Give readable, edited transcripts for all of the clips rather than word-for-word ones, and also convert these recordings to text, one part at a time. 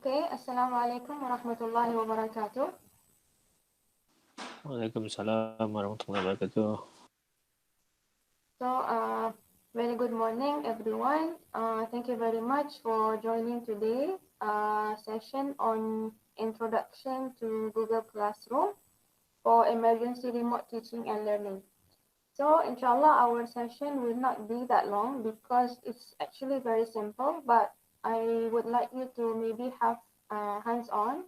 Okay, Assalamualaikum warahmatullahi wabarakatuh. Waalaikumsalam warahmatullahi wabarakatuh. So, very good morning, everyone. Thank you very much for joining today session on Introduction to Google Classroom for Emergency Remote Teaching and Learning. So, inshallah, our session will not be that long because it's actually very simple, but I would like you to maybe have hands-on.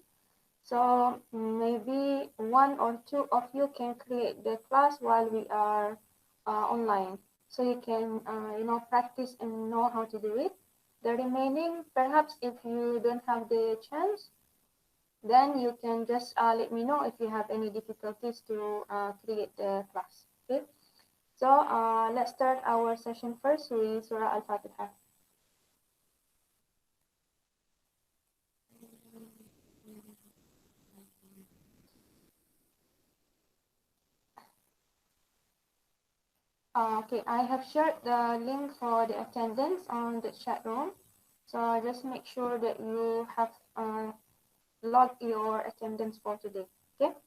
So maybe one or two of you can create the class while we are online. So you can, practice and know how to do it. The remaining, perhaps if you don't have the chance, then you can just let me know if you have any difficulties to create the class. Okay. So let's start our session first with Surah Al-Fatiha. Okay, I have shared the link for the attendance on the chat room. So just make sure that you have logged your attendance for today. Okay.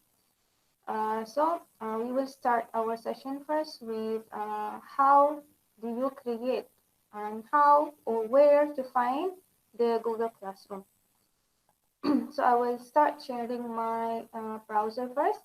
We will start our session first with how do you create and how or where to find the Google Classroom. So I will start sharing my browser first.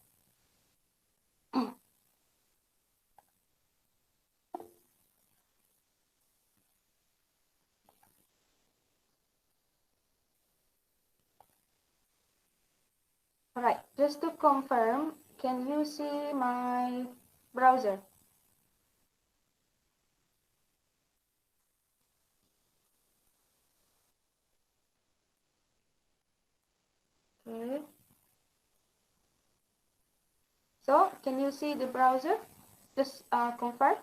All right, just to confirm, can you see my browser? Okay. So, can you see the browser? Just confirm.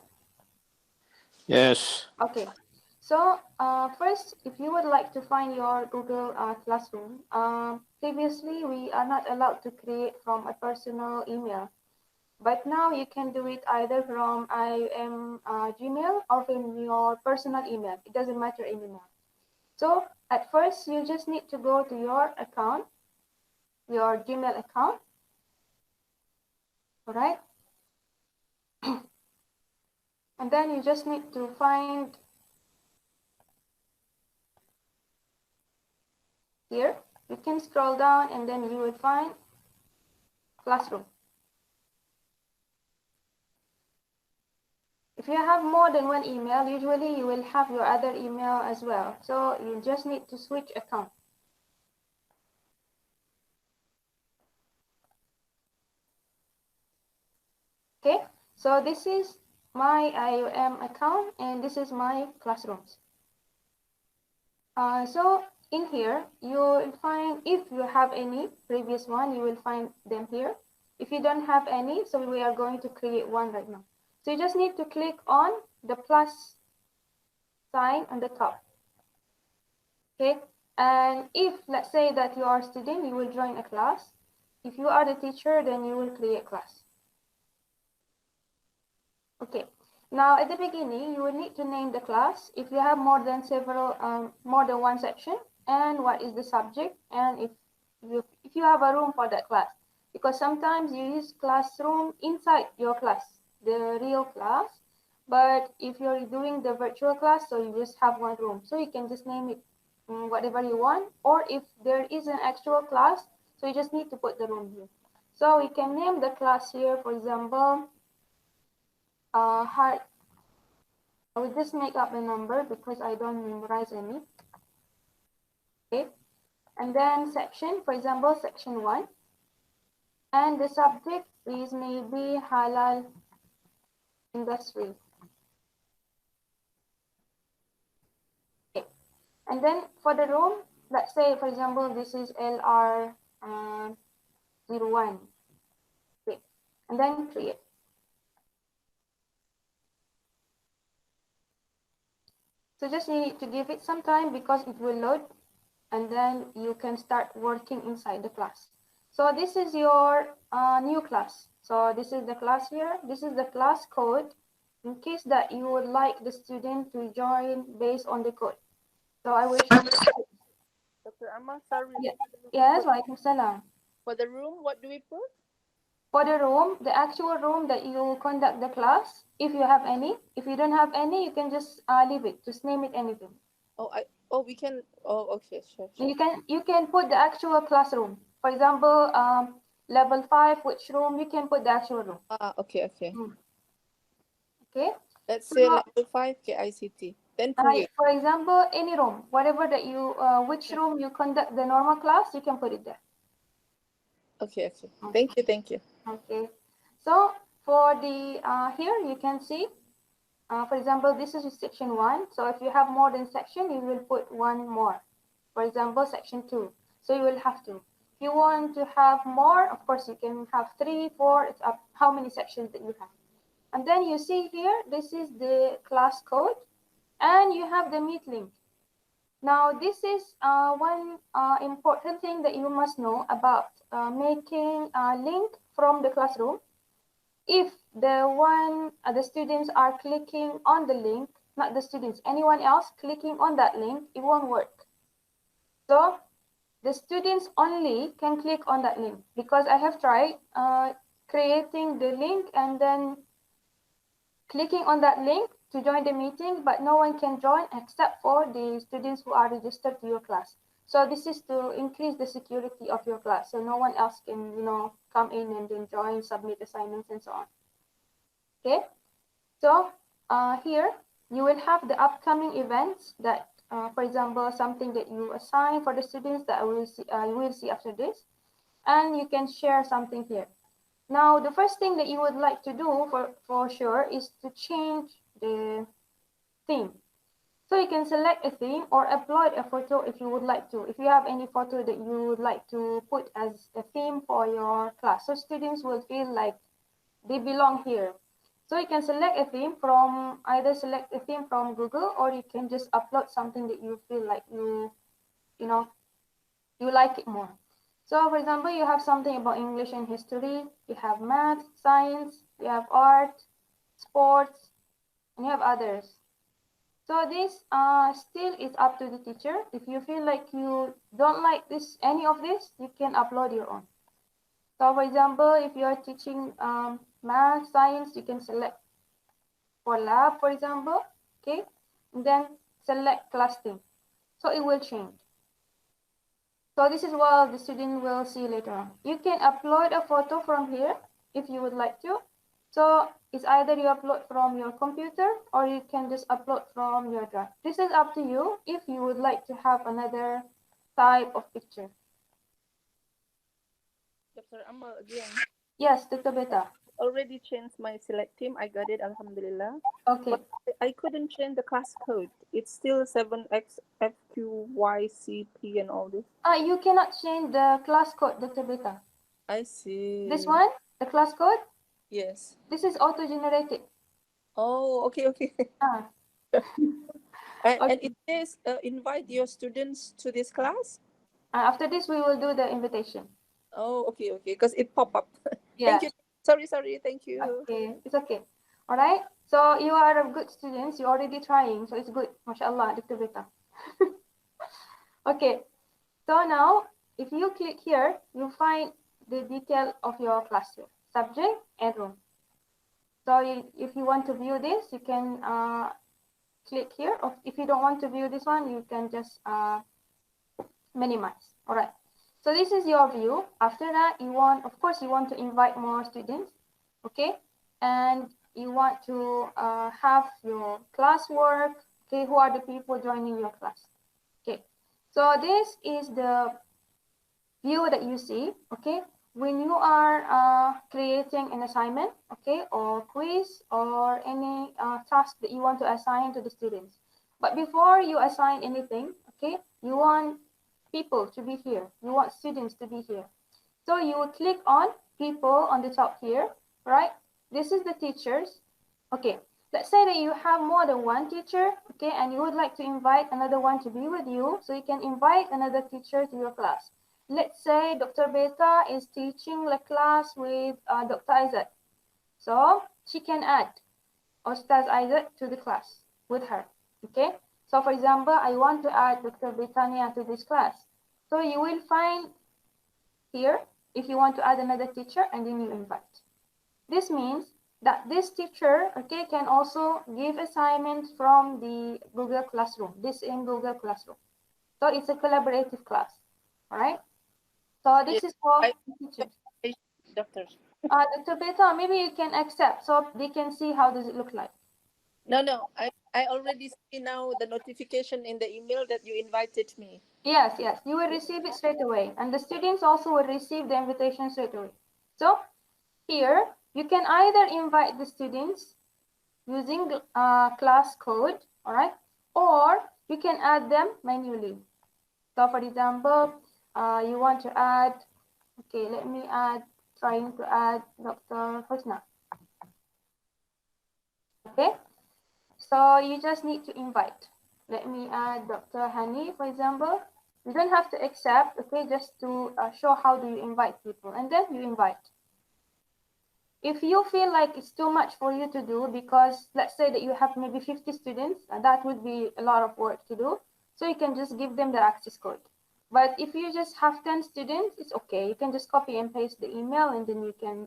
Yes. Okay. So, first, if you would like to find your Google Classroom, previously we are not allowed to create from a personal email. But now you can do it either from Gmail or from your personal email. It doesn't matter anymore. So, at first, you just need to go to your account, your Gmail account. All right. And then you just need to find here. You can scroll down and then you will find Classroom. If you have more than one email, usually you will have your other email as well. So you just need to switch account. Okay, so this is my IOM account and this is my Classrooms. So in here, you will find, if you have any previous one, you will find them here. If you don't have any, so we are going to create one right now. So you just need to click on the plus sign on the top. Okay, and if let's say that you are a student, you will join a class. If you are the teacher, then you will create class. Okay, now at the beginning, you will need to name the class if you have more than one section, and what is the subject, and if you have a room for that class, because sometimes you use classroom inside your class, the real class, but if you're doing the virtual class, so you just have one room, so you can just name it whatever you want, or if there is an actual class, so you just need to put the room here. So we can name the class here, for example, heart. I will just make up a number because I don't memorize any. Okay, and then section, for example, section 1, and the subject is maybe halal industry. Okay, and then for the room, let's say, for example, this is LR 01. Okay, and then create. So just need to give it some time because it will load, and then you can start working inside the class. So this is your new class. So this is the class here. This is the class code in case that you would like the student to join based on the code. So I will show you Dr. Amal, sorry. Yes, walaikum salam. For the room, what do we put? For the room, the actual room that you conduct the class, if you have any. If you don't have any, you can just leave it. Just name it anything. We can. Oh, okay, sure. You can put the actual classroom. For example, level 5, which room, you can put the actual room. Okay. Mm. Okay. Let's So say level 5 KICT. Then create. for example, any room, whatever that you, which room you conduct the normal class, you can put it there. Okay. Thank you. Okay. So for the here you can see, for example, this is section 1. So if you have more than section, you will put one more. For example, section 2. So you will have to. If you want to have more, of course, you can have 3, 4. It's up how many sections that you have. And then you see here, this is the class code, and you have the meet link. Now, this is one important thing that you must know about making a link from the classroom. If the students are clicking on the link, not the students, anyone else clicking on that link, it won't work. So the students only can click on that link, because I have tried creating the link and then clicking on that link to join the meeting, but no one can join except for the students who are registered to your class. So this is to increase the security of your class, so no one else can, come in and then join, submit assignments, and so on. Okay, so here you will have the upcoming events that, for example, something that you assign for the students that you will see after this, and you can share something here. Now, the first thing that you would like to do for sure is to change the theme. So you can select a theme or upload a photo if you would like to. If you have any photo that you would like to put as a theme for your class, so students will feel like they belong here. So you can select a theme from, either select a theme from Google, or you can just upload something that you feel like you know, you like it more. So for example, you have something about English and history, you have math, science, you have art, sports, and you have others. So this still is up to the teacher. If you feel like you don't like any of this, you can upload your own. So for example, if you are teaching math, science, you can select for lab, for example, okay, and then select class theme. So it will change. So this is what the student will see later on. You can upload a photo from here if you would like to. So it's either you upload from your computer or you can just upload from your drive. This is up to you if you would like to have another type of picture. Dr. Amal again. Yes, Dr. Beta. Already changed my select team. I got it, alhamdulillah. Okay. But I couldn't change the class code. It's still 7XFQYCP and all this. You cannot change the class code, Dr. Beta. I see. This one, the class code? Yes. This is auto-generated. Oh, okay. Ah. And it says invite your students to this class? After this, we will do the invitation. Oh, okay. Because it pop up. Yeah. Thank you. Sorry. Thank you. Okay, it's okay. All right. So you are a good students. You're already trying, so it's good. MashaAllah, Dr. Beta. Okay. So now, if you click here, you find the detail of your class here, subject and room. So if you want to view this, you can click here. Or if you don't want to view this one, you can just minimize. All right. So this is your view. After that, of course, you want to invite more students. Okay. And you want to have your classwork. Okay. Who are the people joining your class? Okay. So this is the view that you see. Okay. When you are creating an assignment, okay, or quiz or any task that you want to assign to the students. But before you assign anything, okay, you want people to be here. You want students to be here. So you will click on people on the top here, right? This is the teachers. Okay, let's say that you have more than one teacher, okay, and you would like to invite another one to be with you. So you can invite another teacher to your class. Let's say Dr. Beta is teaching the class with Dr. Isaac. So she can add Ustaz Isaac to the class with her, okay? So for example, I want to add Dr. Betania to this class. So you will find here if you want to add another teacher, and then you invite. This means that this teacher, okay, can also give assignments from the Google Classroom, this in Google Classroom. So it's a collaborative class, all right? So this is for teachers. Doctor. Dr. Beta, maybe you can accept so they can see how does it look like. No. I already see now the notification in the email that you invited me. Yes, you will receive it straight away. And the students also will receive the invitation straight away. So here, you can either invite the students using class code, all right? Or you can add them manually. So for example, you want to add, okay, let me trying to add Dr. Husna. Okay, so you just need to invite. Let me add Dr. Hani, for example. You don't have to accept, okay, just to show how do you invite people, and then you invite. If you feel like it's too much for you to do, because let's say that you have maybe 50 students, and that would be a lot of work to do, so you can just give them the access code. But if you just have 10 students, it's okay. You can just copy and paste the email, and then you can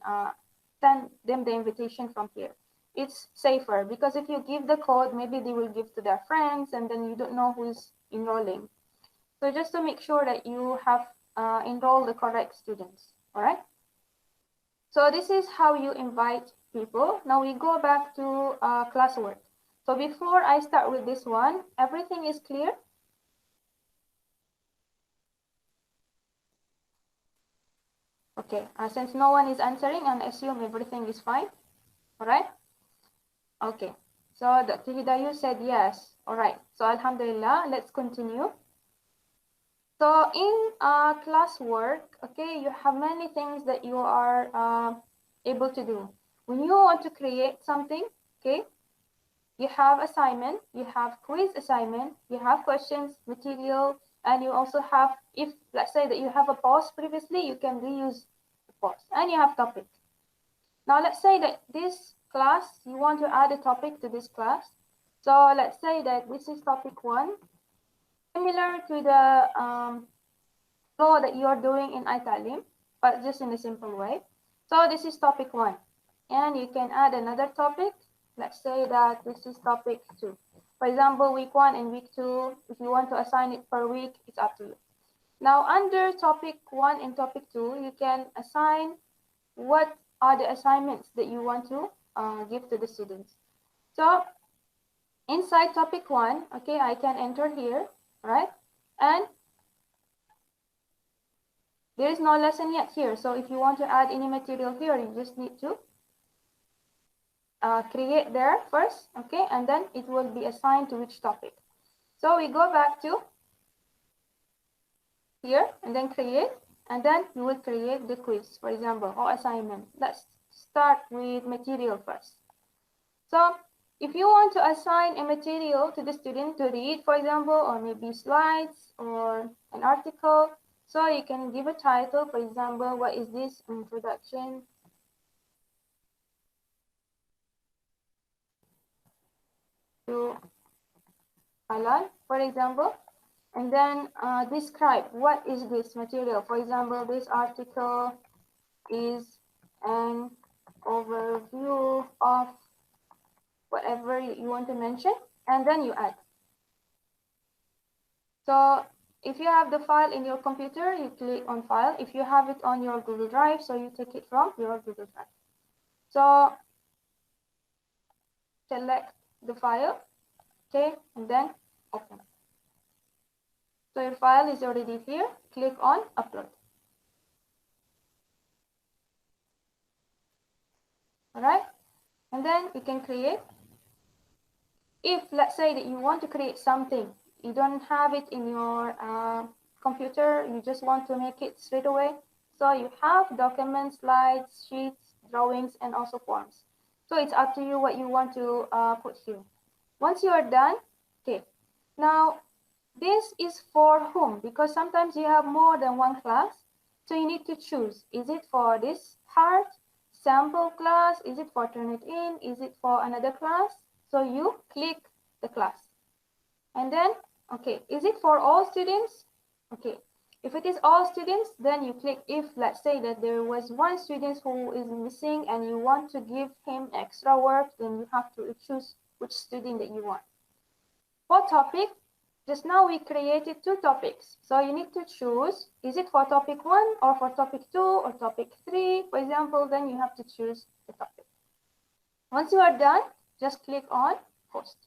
send them the invitation from here. It's safer because if you give the code, maybe they will give to their friends, and then you don't know who's enrolling. So just to make sure that you have enrolled the correct students, all right? So this is how you invite people. Now we go back to classwork. So before I start with this one, everything is clear? Okay, since no one is answering, I assume everything is fine, all right? Okay, so Dr. Hidayu said yes, all right. So Alhamdulillah, let's continue. So in classwork, okay, you have many things that you are able to do. When you want to create something, okay, you have assignment, you have quiz assignment, you have questions, material, and you also have, if let's say that you have a post previously, you can reuse the post, and you have topic. Now let's say that this class, you want to add a topic to this class. So let's say that this is topic 1, similar to the flow that you are doing in iTalim, but just in a simple way. So this is topic 1, and you can add another topic. Let's say that this is topic 2. For example, week 1 and week 2, if you want to assign it per week, it's up to you. Now under topic 1 and topic 2, you can assign what are the assignments that you want to give to the students. So inside topic 1, okay, I can enter here, right? And there is no lesson yet here. So if you want to add any material here, you just need to create there first, okay? And then it will be assigned to which topic. So we go back to here and then create, and then you will create the quiz, for example, or assignment. Let's start with material first. So if you want to assign a material to the student to read, for example, or maybe slides or an article, so you can give a title, for example, what is this? Introduction to halal, for example, and then describe what is this material. For example, this article is an overview of whatever you want to mention, and then you add. So if you have the file in your computer, you click on file. If you have it on your Google Drive, so you take it from your Google Drive. So select the file, okay, and then open. So your file is already here. Click on upload. All right, and then you can create. If let's say that you want to create something, you don't have it in your computer, you just want to make it straight away. So you have documents, slides, sheets, drawings, and also forms. So it's up to you what you want to put here. Once you are done, okay. Now this is for whom? Because sometimes you have more than one class. So you need to choose. Is it for this heart sample class? Is it for Turnitin? Is it for another class? So you click the class. And then, okay, is it for all students? Okay, If it is all students, then you click if. Let's say that there was one student who is missing and you want to give him extra work, then you have to choose which student that you want. For topic, just now we created 2 topics. So you need to choose, is it for topic 1 or for topic 2 or topic 3, for example, then you have to choose the topic. Once you are done, just click on post.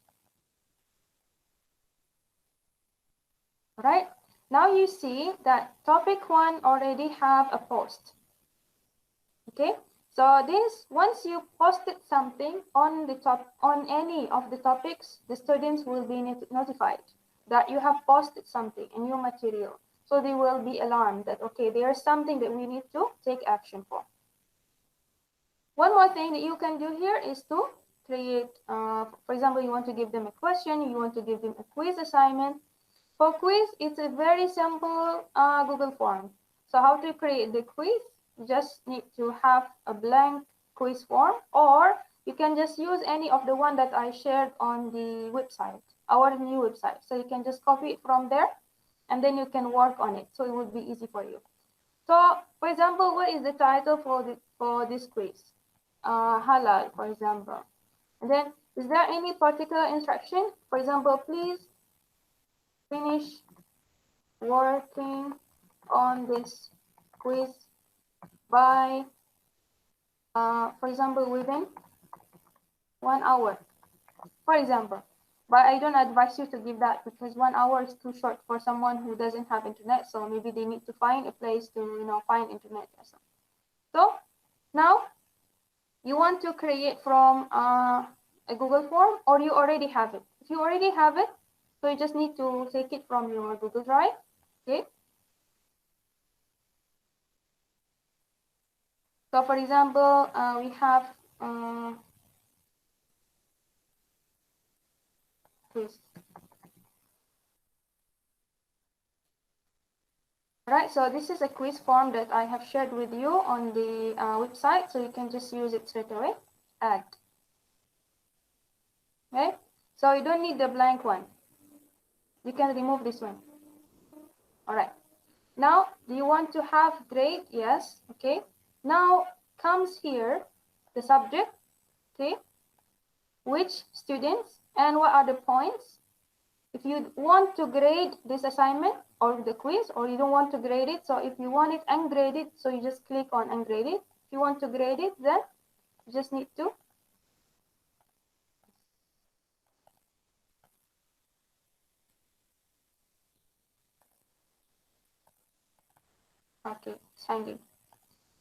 Right? Now you see that topic 1 already have a post. Okay? So this, once you posted something on the on any of the topics, the students will be notified that you have posted something, a new material. So they will be alarmed that, okay, there's something that we need to take action for. One more thing that you can do here is to create, for example, you want to give them a question, you want to give them a quiz assignment. For quiz, it's a very simple Google form. So how to create the quiz? You just need to have a blank quiz form, or you can just use any of the one that I shared on the website, our new website. So you can just copy it from there, and then you can work on it. So it would be easy for you. So, for example, what is the title for this quiz? Halal, for example. And then, is there any particular instruction? For example, please finish working on this quiz by, for example, within 1 hour, for example. But I don't advise you to give that because 1 hour is too short for someone who doesn't have internet. So maybe they need to find a place to, find internet or something. So now you want to create from a Google form, or you already have it. If you already have it, so you just need to take it from your Google Drive. Okay. So for example, we have quiz. Right, so this is a quiz form that I have shared with you on the website, so you can just use it straight away. Add. Okay, so you don't need the blank one. You can remove this one. All right. Now, do you want to have grade? Yes. Okay. Now comes here the subject. Okay. Which students and what are the points? If you want to grade this assignment or the quiz, or you don't want to grade it, so if you want it ungraded, so you just click on ungraded. If you want to grade it, then you just need to okay, it's hanging.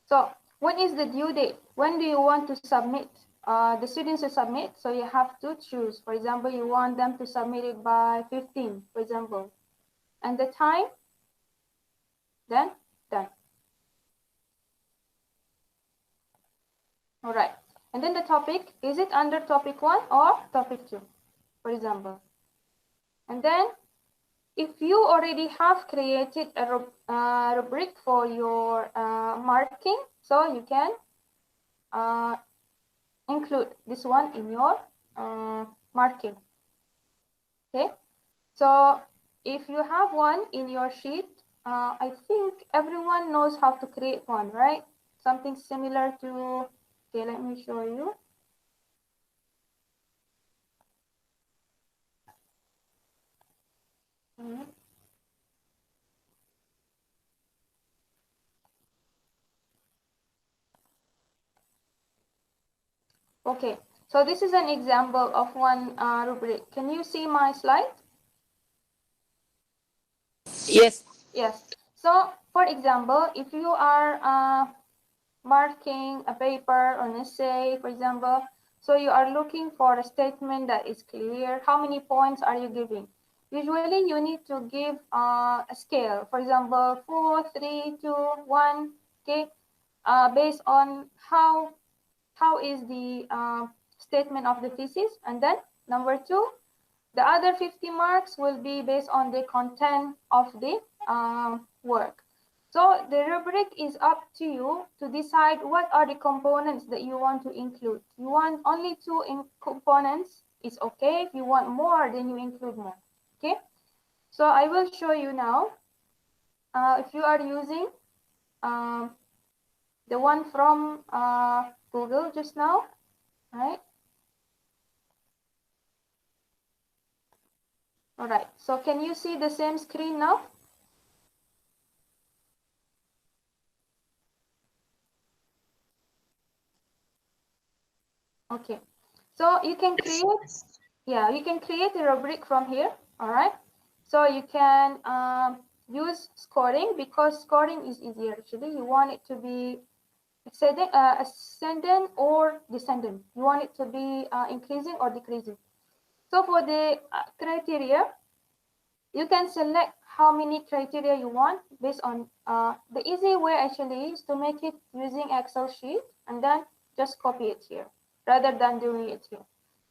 So when is the due date? When do you want to submit? The students to submit, so you have to choose. For example, you want them to submit it by 15, for example, and the time, then done. All right, and then the topic, is it under topic 1 or topic 2, for example? And then if you already have created a rubric for your marking, so you can include this one in your marking. Okay, so if you have one in your sheet, I think everyone knows how to create one, right? Something similar to, okay, let me show you. Okay, so this is an example of one rubric. Can you see my slide? Yes. Yes. So, for example, if you are marking a paper or an essay, for example, so you are looking for a statement that is clear. How many points are you giving? Usually, you need to give a scale. For example, 4, 3, 2, 1. Okay, based on how is the statement of the thesis, and then number 2. The other 50 marks will be based on the content of the work. So the rubric is up to you to decide what are the components that you want to include. You want only 2 components, it's okay. If you want more, then you include more. Okay. So I will show you now if you are using the one from Google just now, right? All right, so can you see the same screen now? Okay, so you can create, yeah, you can create a rubric from here, all right? So you can use scoring, because scoring is easier actually. You want it to be ascendant or descendant. You want it to be increasing or decreasing. So for the criteria, you can select how many criteria you want based on the easy way actually is to make it using Excel sheet and then just copy it here rather than doing it here,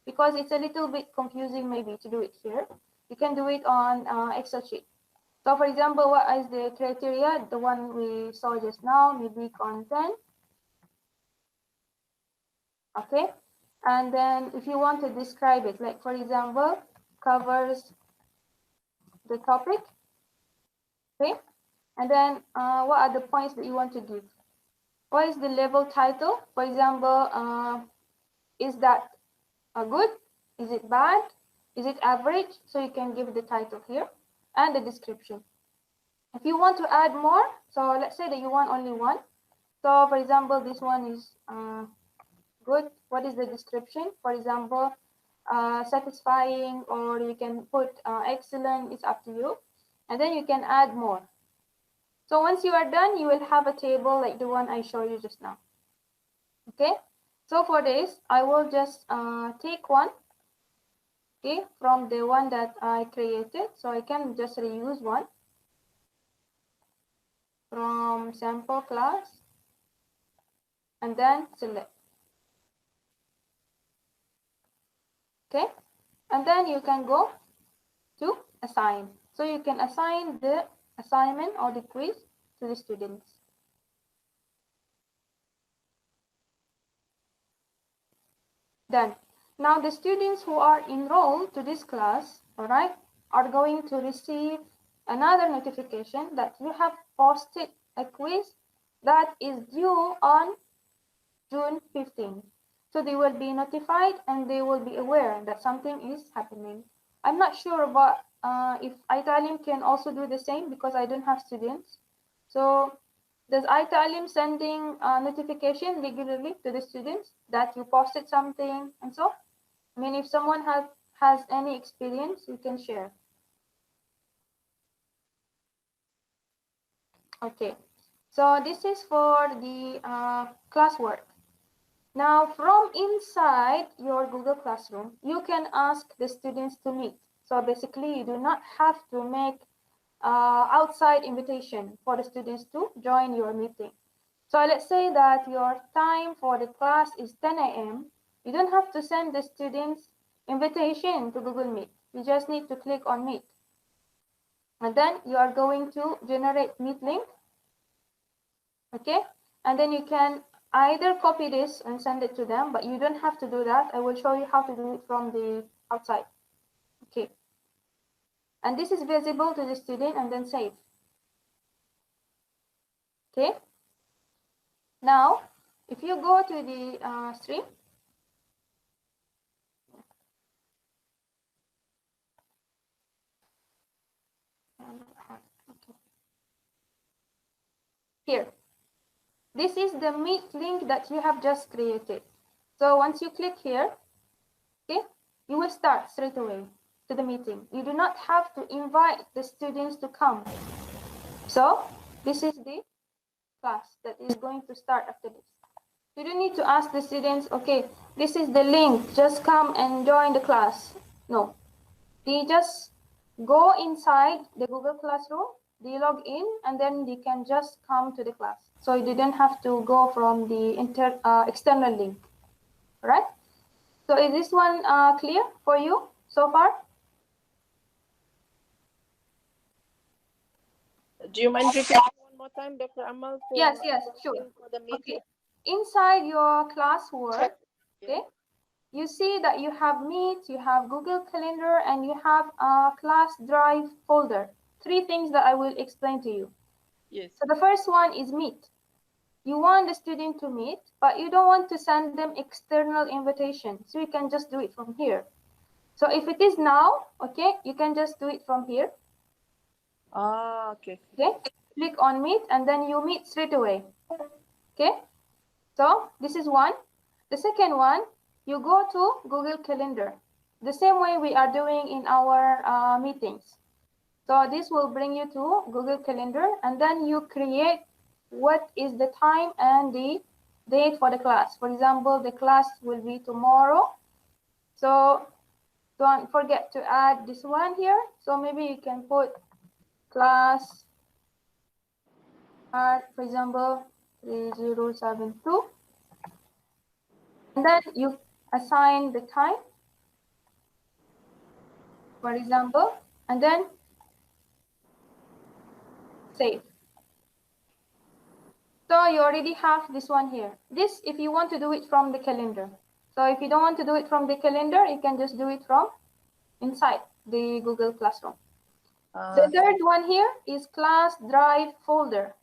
because it's a little bit confusing maybe to do it here. You can do it on Excel sheet. So for example, what is the criteria? The one we saw just now, maybe content. Okay, and then if you want to describe it, like for example, covers the topic. Okay, and then what are the points that you want to give? What is the level title? For example, is that good? Is it bad? Is it average? So you can give the title here and the description. If you want to add more, so let's say that you want only one. So for example, this one is good. What is the description? For example, satisfying, or you can put excellent. It's up to you. And then you can add more. So once you are done, you will have a table like the one I showed you just now. Okay, so for this, I will just take one, okay, from the one that I created. So I can just reuse one from sample class and then select. Okay, and then you can go to assign. So you can assign the assignment or the quiz to the students. Done. Now the students who are enrolled to this class, all right, are going to receive another notification that you have posted a quiz that is due on June 15th. So they will be notified and they will be aware that something is happening. I'm not sure about if ITALIM can also do the same, because I don't have students. So does ITALIM sending notification regularly to the students that you posted something and so? I mean, if someone has any experience, you can share. Okay, so this is for the classwork. Now, from inside your Google Classroom, you can ask the students to meet. So basically, you do not have to make outside invitation for the students to join your meeting. So let's say that your time for the class is 10 a.m. You don't have to send the students invitation to Google Meet. You just need to click on Meet. And then you are going to generate Meet link. Okay, and then you can either copy this and send it to them, but you don't have to do that. I will show you how to do it from the outside. Okay, and this is visible to the student, and then save. Okay, now if you go to the stream, here, this is the Meet link that you have just created. So once you click here, okay, you will start straight away to the meeting. You do not have to invite the students to come. So this is the class that is going to start after this. You don't need to ask the students, okay, this is the link, just come and join the class. No, they just go inside the Google Classroom, they log in, and then they can just come to the class. So you didn't have to go from the external link, right? So is this one clear for you so far? Do you mind repeating one more time, Dr. Amal? Yes, sure. For the meeting? Okay, inside your classwork, Yeah. okay, you see that you have Meet, you have Google Calendar, and you have a class drive folder. Three things that I will explain to you. Yes. So the first one is meet. You want the student to meet, but you don't want to send them external invitation. So you can just do it from here. So if it is now, okay, you can just do it from here. Ah, okay. Okay, click on meet and then you meet straight away. Okay, so this is one. The second one, you go to Google Calendar, the same way we are doing in our meetings. So this will bring you to Google Calendar and then you create what is the time and the date for the class. For example, the class will be tomorrow. So don't forget to add this one here. So maybe you can put class at, for example, 3072. And then you assign the time, for example, and then save. So you already have this one here. This, if you want to do it from the calendar. So if you don't want to do it from the calendar, you can just do it from inside the Google Classroom. The third one here is class drive folder.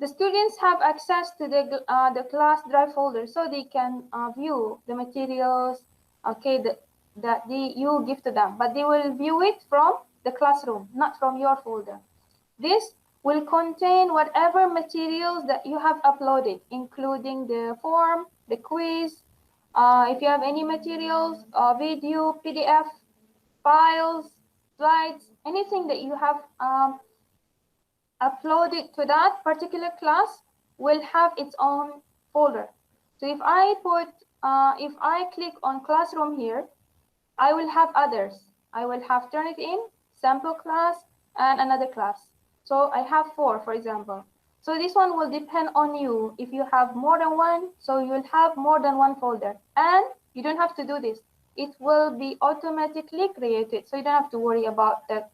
The students have access to the class drive folder, so they can view the materials, okay, that you give to them, but they will view it from the classroom, not from your folder. This will contain whatever materials that you have uploaded, including the form, the quiz, if you have any materials, video, PDF, files, slides, anything that you have uploaded to that particular class will have its own folder. So if I click on classroom here, I will have others. I will have Turnitin, sample class, and another class. So I have 4, for example. So this one will depend on you. If you have more than one, so you will have more than one folder. And you don't have to do this. It will be automatically created. So you don't have to worry about that.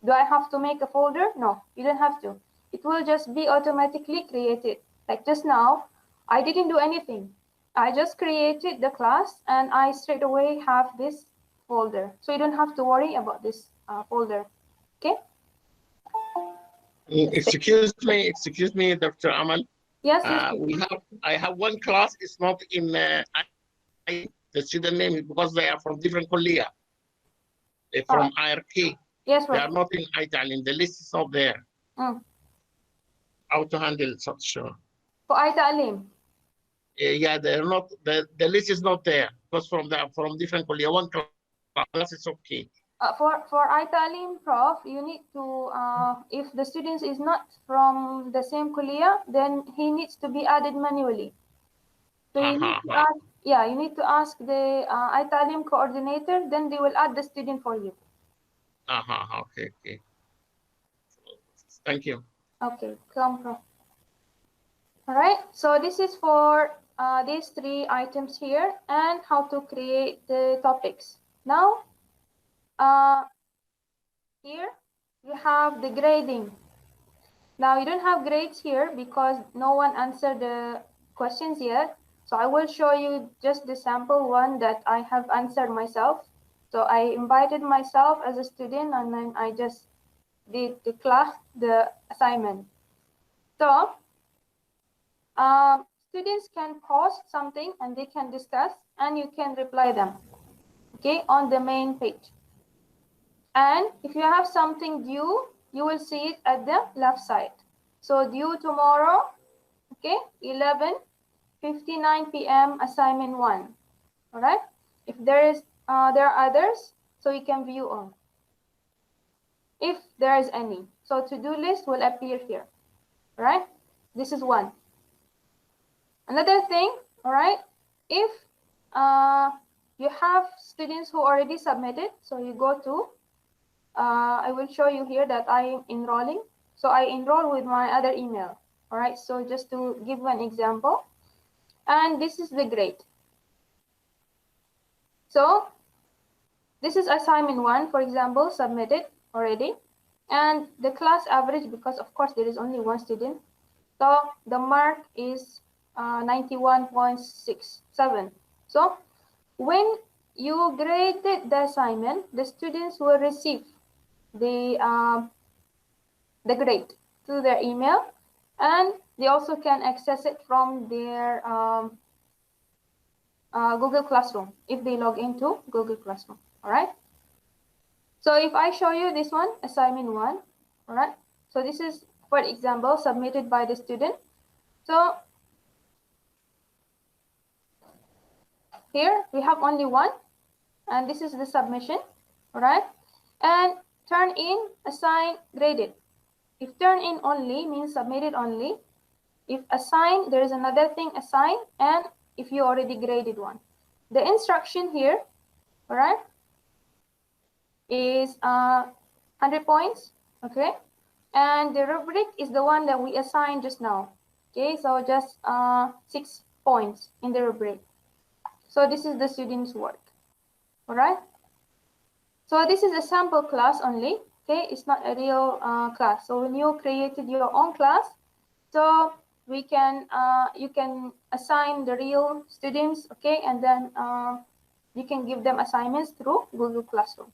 Do I have to make a folder? No, you don't have to. It will just be automatically created. Like just now, I didn't do anything. I just created the class and I straight away have this folder. So you don't have to worry about this folder. Okay? Excuse me, Dr. Amal. Yes, yes, please. I have one class. It's not in the student name because they are from different kulia. They're from IRK. Yes, They right. are not in ITAL. The list is not there. Mm. How to handle such? For ITALIM. Yeah, they're not. The list is not there because from different kulia. One class is okay. For ITALIM Prof, you need to, if the student is not from the same kulia, then he needs to be added manually. So you need to ask, yeah, you need to ask the ITALIM coordinator, then they will add the student for you. Okay. Thank you. Okay, come Prof. All right, so this is for these 3 items here and how to create the topics. Now, here you have the grading. Now you don't have grades here because no one answered the questions yet. So I will show you just the sample one that I have answered myself. So I invited myself as a student and then I just did the assignment. So students can post something and they can discuss and you can reply them, okay, on the main page. And if you have something due, you will see it at the left side. So due tomorrow, okay, 11:59 p.m. assignment 1. All right. If there are others, so you can view on. If there is any, so to-do list will appear here. All right. This is one. Another thing, all right. If you have students who already submitted, so you go to. I will show you here that I am enrolling. So I enroll with my other email. All right, so just to give you an example. And this is the grade. So this is assignment 1, for example, submitted already. And the class average, because of course there is only one student. So the mark is 91.67. So when you graded the assignment, the students will receive the grade. to their email, and they also can access it from their Google Classroom if they log into Google Classroom. All right. So if I show you this one, assignment 1, all right. So this is, for example, submitted by the student. So here we have only one, and this is the submission, all right. And turn in, assign, graded. If turn in only means submitted only. If assign, there is another thing, assign, and if you already graded one. The instruction here, all right, is 100 points, okay? And the rubric is the one that we assigned just now, okay? So just 6 points in the rubric. So this is the student's work, all right? So this is a sample class only, okay? It's not a real class. So when you created your own class, so we can you can assign the real students, okay? And then you can give them assignments through Google Classroom.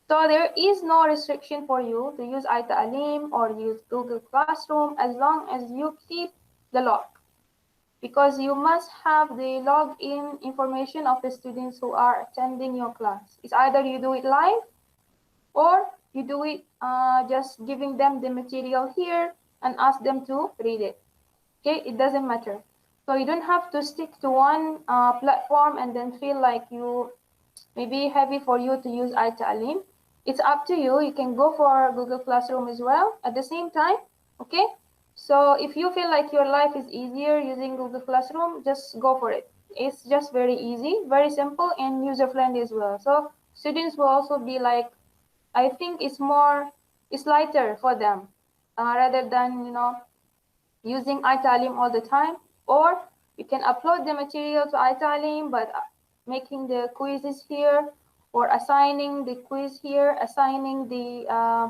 So there is no restriction for you to use iTalim or use Google Classroom as long as you keep the log, because you must have the login information of the students who are attending your class. It's either you do it live or you do it just giving them the material here and ask them to read it. Okay, it doesn't matter. So you don't have to stick to one platform and then feel like you maybe heavy for you to use iTalim. It's up to you. You can go for Google Classroom as well at the same time. Okay, so if you feel like your life is easier using Google Classroom, just go for it. It's just very easy, very simple, and user friendly as well. So students will also be like, I think it's lighter for them rather than using iTalim all the time. Or you can upload the material to iTalim, but making the quizzes here, or assigning the quiz here, assigning the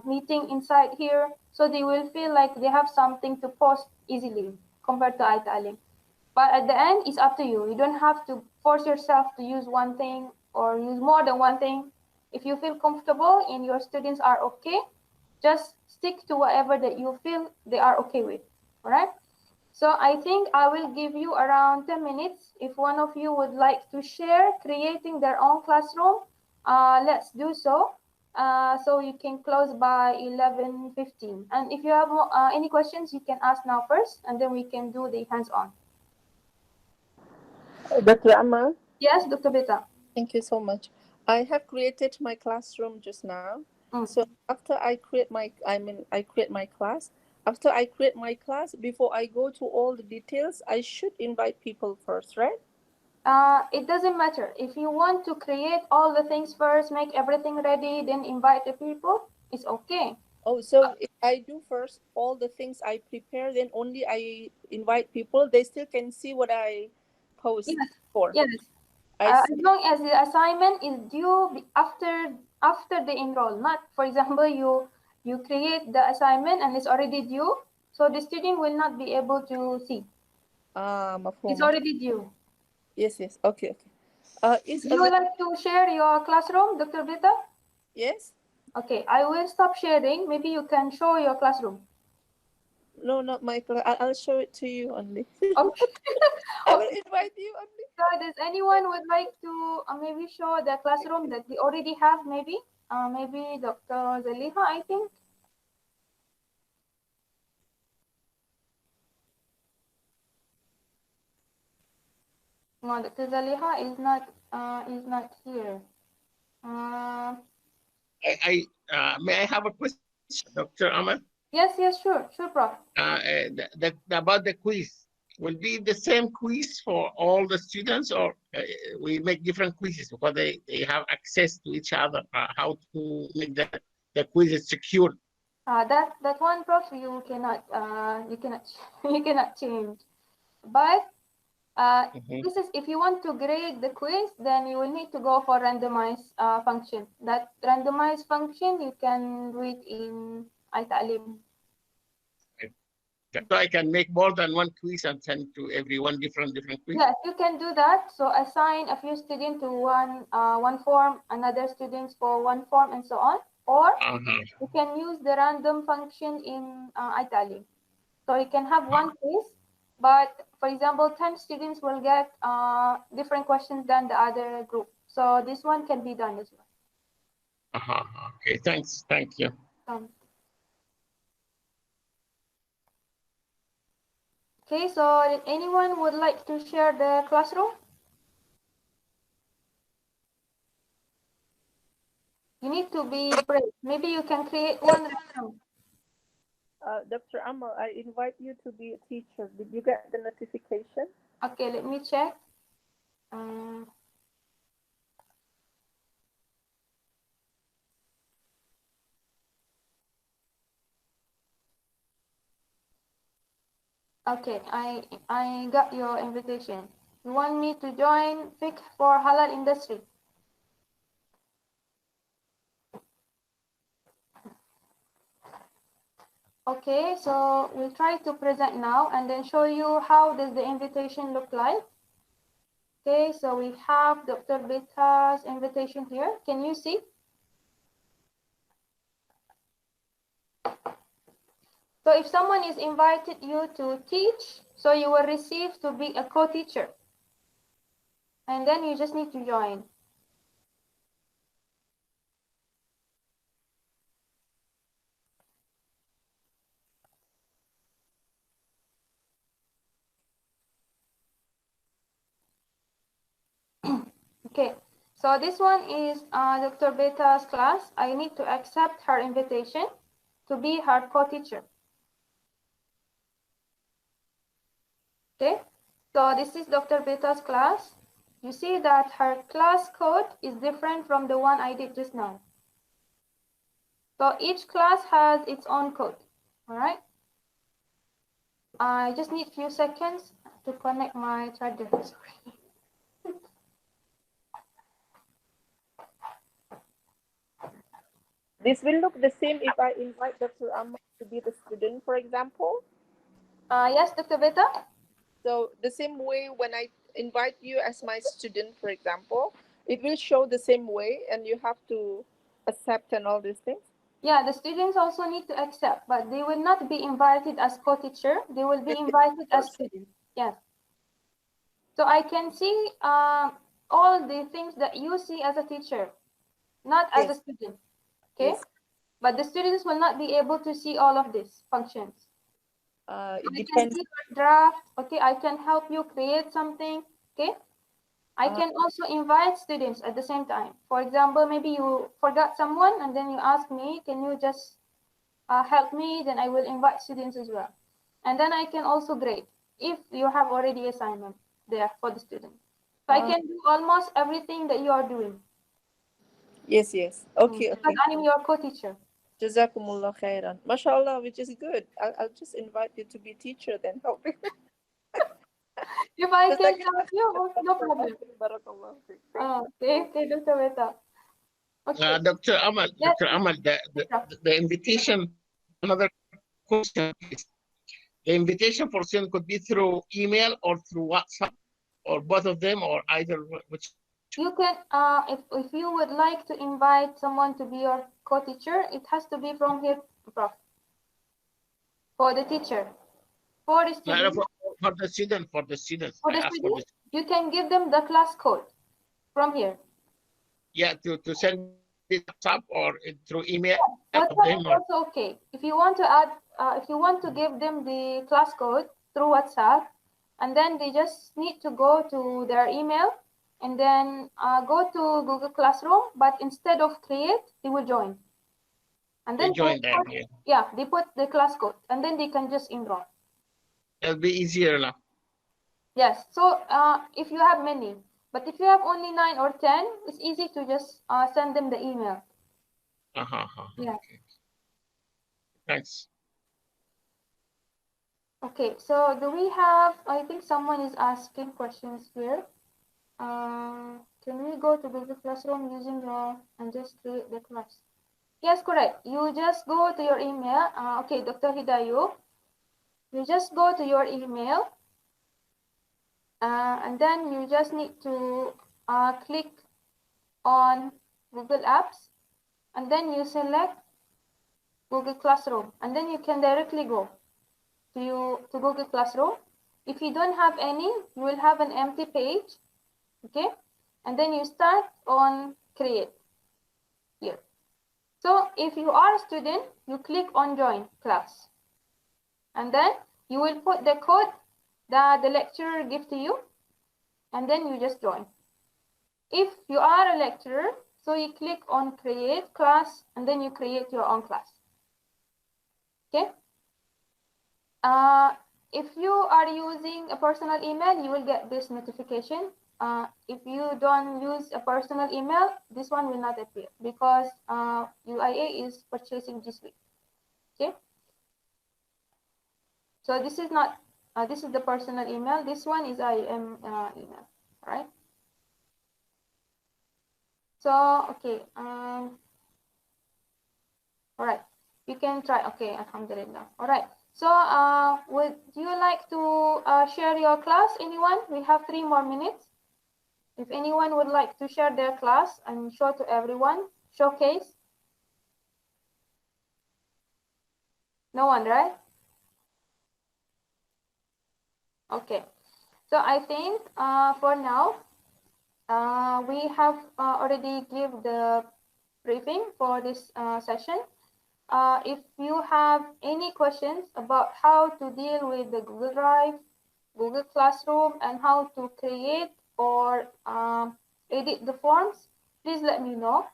meeting inside here, so they will feel like they have something to post easily compared to iTalim. But at the end, it's up to you. You don't have to force yourself to use one thing or use more than one thing. If you feel comfortable and your students are okay, just stick to whatever that you feel they are okay with. All right. So I think I will give you around 10 minutes. If one of you would like to share creating their own classroom, let's do so. So you can close by 11:15. And if you have any questions, you can ask now first, and then we can do the hands-on. Dr. Amal, Yes, Dr. Beta. thank you so much. I have created my classroom just now. So after I create I create my class. After I create my class, before I go to all the details, I should invite people first, right? It doesn't matter. If you want to create all the things first, make everything ready, then invite the people, it's okay. Oh, so if I do first all the things I prepare, then only I invite people, they still can see what I post for. Yes. As long as the assignment is due after they enroll. Not, for example, you create the assignment and it's already due, so the student will not be able to see. It's already due. Yes. Okay. Do you like to share your classroom, Dr. Beta? Yes. Okay, I will stop sharing. Maybe you can show your classroom. No, not my class. I'll show it to you only. Okay. I will invite you only. So does anyone would like to maybe show the classroom that we already have? Maybe Dr. Zaliha, I think. No, Dr. Zaliha is not here. May I have a question, Dr. Amal? Yes, sure, Prof. About the quiz, will be the same quiz for all the students, or we make different quizzes because they have access to each other? How to make the quizzes secure? That one, Prof, you cannot you cannot change. But this is, if you want to grade the quiz, then you will need to go for randomized function. That randomized function you can do it in iTalim. So I can make more than one quiz and send to everyone different quiz? Yes, you can do that. So assign a few students to one form, another students for one form, and so on. or Uh-huh. you can use the random function in Italy. So you can have one quiz, but for example, 10 students will get different questions than the other group. So this one can be done as well. Uh-huh. Okay, thanks. Thank you. Okay, so anyone would like to share the classroom? You need to be brave. Maybe you can create one right now. Dr. Amal, I invite you to be a teacher. Did you get the notification? Okay, let me check. Um, okay, I got your invitation. You want me to join FIC for halal industry? Okay, so we'll try to present now and then show you how does the invitation look like. Okay, so we have Dr. Beta's invitation here. Can you see? So if someone is invited you to teach, so you will receive to be a co-teacher. And then you just need to join. Okay, so this one is Dr. Beta's class. I need to accept her invitation to be her co-teacher. Okay, so this is Dr. Beta's class. You see that her class code is different from the one I did just now. So each class has its own code, all right? I just need a few seconds to connect my charger, sorry. This will look the same if I invite Dr. Amal to be the student, for example. Yes, Dr. Beta? So the same way when I invite you as my student, for example, it will show the same way and you have to accept and all these things. Yeah, the students also need to accept, but they will not be invited as co-teacher. They will be invited as students. Yes. So I can see all the things that you see as a teacher, not as a student. Okay. Yes. But the students will not be able to see all of these functions. It I can depends. see your draft. Okay, I can help you create something. Okay. I can also invite students at the same time. For example, maybe you forgot someone and then you ask me, can you just help me? Then I will invite students as well. And then I can also grade if you have already assignment there for the student. So I can do almost everything that you are doing. Yes, yes. Okay, Because okay. I am your co-teacher. Jazakumullah khairan. MashaAllah, which is good. I'll just invite you to be teacher then. Help me. If I can help you, no problem. Barakallah. Okay, Dr. Beta. Okay. Dr. Amal, Yes. Dr. Amal, the invitation, another question, please. The invitation for student could be through email or through WhatsApp, or both of them, or either which. You can, if you would like to invite someone to be your co-teacher, it has to be from here, Prof. For the teacher. For the No, student. for the student, for the students. For I the asked for student, the you can give them the class code from here. yeah, to send it WhatsApp or through email. WhatsApp is also okay. If you want to add, if you want to give them the class code through WhatsApp, and then they just need to go to their email and then go to Google Classroom, but instead of create, they will join. And then they join there. Yeah, they put the class code and then they can just enroll. It'll be easier now. Yes, so if you have many, but if you have only 9 or 10, it's easy to just send them the email. Yeah. Okay. Thanks. Okay, so do we have, I think someone is asking questions here. Can we go to Google Classroom using your, and just create the class? Yes, correct. You just go to your email. Okay, Dr. Hidayo. You just go to your email. And then you just need to click on Google Apps. and then you select Google Classroom, and then you can directly go to Google Classroom. If you don't have any, you will have an empty page, okay? And then you start on create here. So if you are a student, you click on join class, and then you will put the code that the lecturer gives to you, and then you just join. If you are a lecturer, so you click on create class, and then you create your own class, okay? If you are using a personal email, you will get this notification. If you don't use a personal email, this one will not appear because UIA is purchasing this week. Okay. So this is not. This is the personal email. This one is IM email. All right. So okay. All right. You can try. Okay. Alhamdulillah. All right. So would you like to share your class? Anyone? We have 3 more minutes. If anyone would like to share their class and show to everyone, showcase. No one, right? Okay. So I think for now, we have already give the briefing for this session. If you have any questions about how to deal with the Google Drive, Google Classroom, and how to create or edit the forms, please let me know.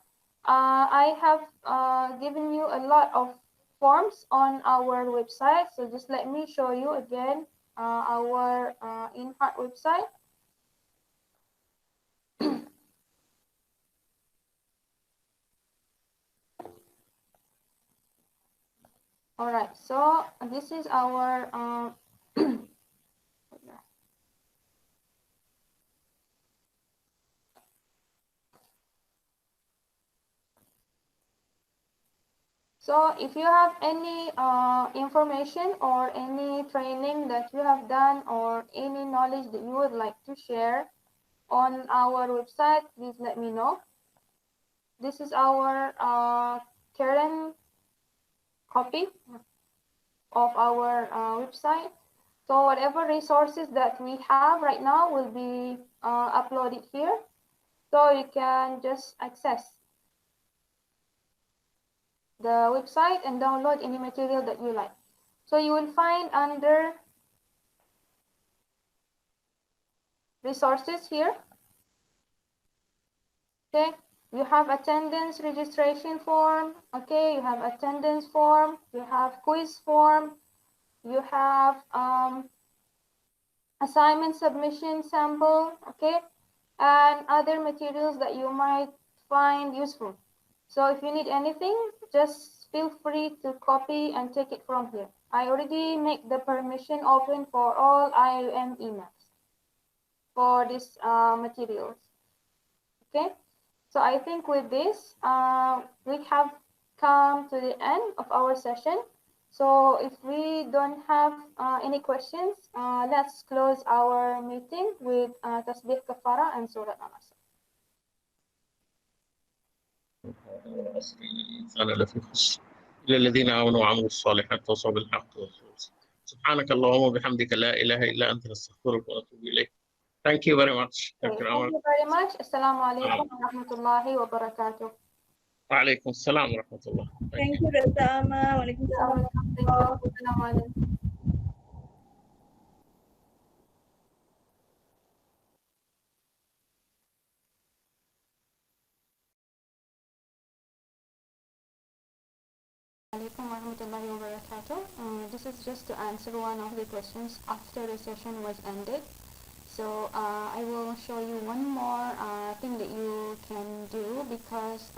I have given you a lot of forms on our website, so just let me show you again our INHART website. All right, so this is our so if you have any information or any training that you have done or any knowledge that you would like to share on our website, please let me know. This is our current copy of our website. So whatever resources that we have right now will be uploaded here. So you can just access the website and download any material that you like. So you will find under resources here. Okay, you have attendance registration form. Okay, you have attendance form. You have quiz form. You have assignment submission sample. Okay, and other materials that you might find useful. So if you need anything, just feel free to copy and take it from here. I already make the permission open for all IUM emails for these materials. Okay, so I think with this, we have come to the end of our session. So if we don't have any questions, let's close our meeting with Tasbih Kafara and Surah Al-Asr. الإنسان لفي خسر إلا الذين آمنوا وعملوا الصالحات وتواصوا بالحق وتواصوا. سبحانك اللهم وبحمدك لا إله إلا أنت نستغفرك ونتوب إليك. Thank you very much, Dr. Amal. Thank you very much. Assalamu alaikum wa rahmatullahi wa barakatuh. وعليكم السلام ورحمة الله. Thank you, Dr. Amal. Waalaikumsalam. Thank you. Assalamu alaikum. Alaikum warahmatullahi wabarakatuh. This is just to answer one of the questions after the session was ended. So I will show you one more thing that you can do because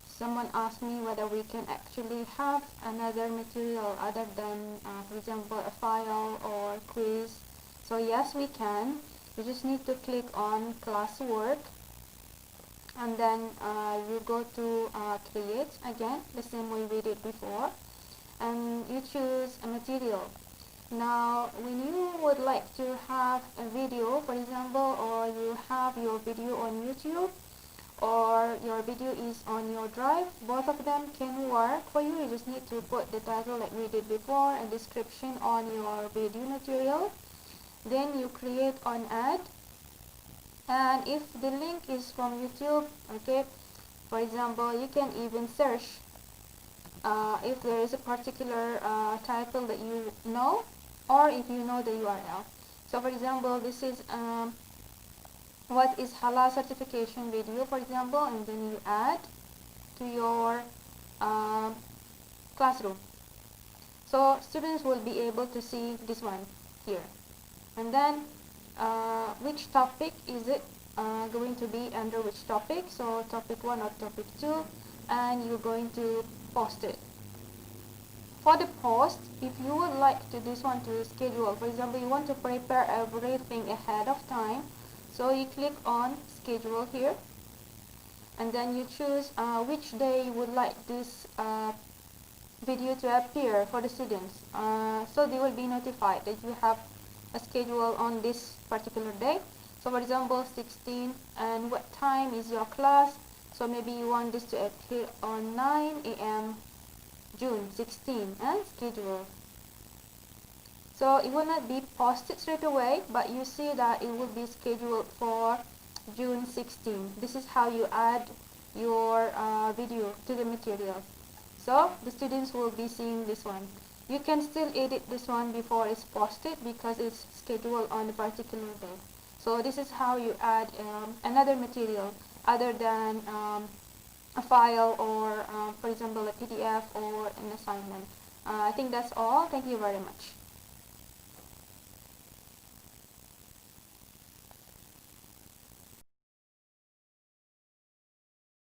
someone asked me whether we can actually have another material other than, for example, a file or quiz. So yes, we can. You just need to click on classwork, and then you go to create again, the same way we did before, and you choose a material. Now when you would like to have a video, for example, or you have your video on YouTube, or your video is on your drive, both of them can work for you. You just need to put the title like we did before and description on your video material. Then you create an ad, and if the link is from YouTube, okay, for example, you can even search if there is a particular title that you know, or if you know the URL. So for example, this is what is halal certification video, for example, and then you add to your classroom. So students will be able to see this one here. And then which topic is it going to be under, which topic, so topic 1 or topic 2, and you're going to post it. For the post, if you would like to this one to schedule, for example, you want to prepare everything ahead of time, so you click on schedule here, and then you choose which day you would like this video to appear for the students, so they will be notified that you have a schedule on this particular day. So for example 16, and what time is your class, so maybe you want this to appear on 9 a.m. June 16, and schedule. So it will not be posted straight away, but you see that it will be scheduled for June 16. This is how you add your video to the material. So the students will be seeing this one. You can still edit this one before it's posted because it's scheduled on a particular day. So this is how you add another material other than a file, or for example a PDF or an assignment. I think that's all. Thank you very much.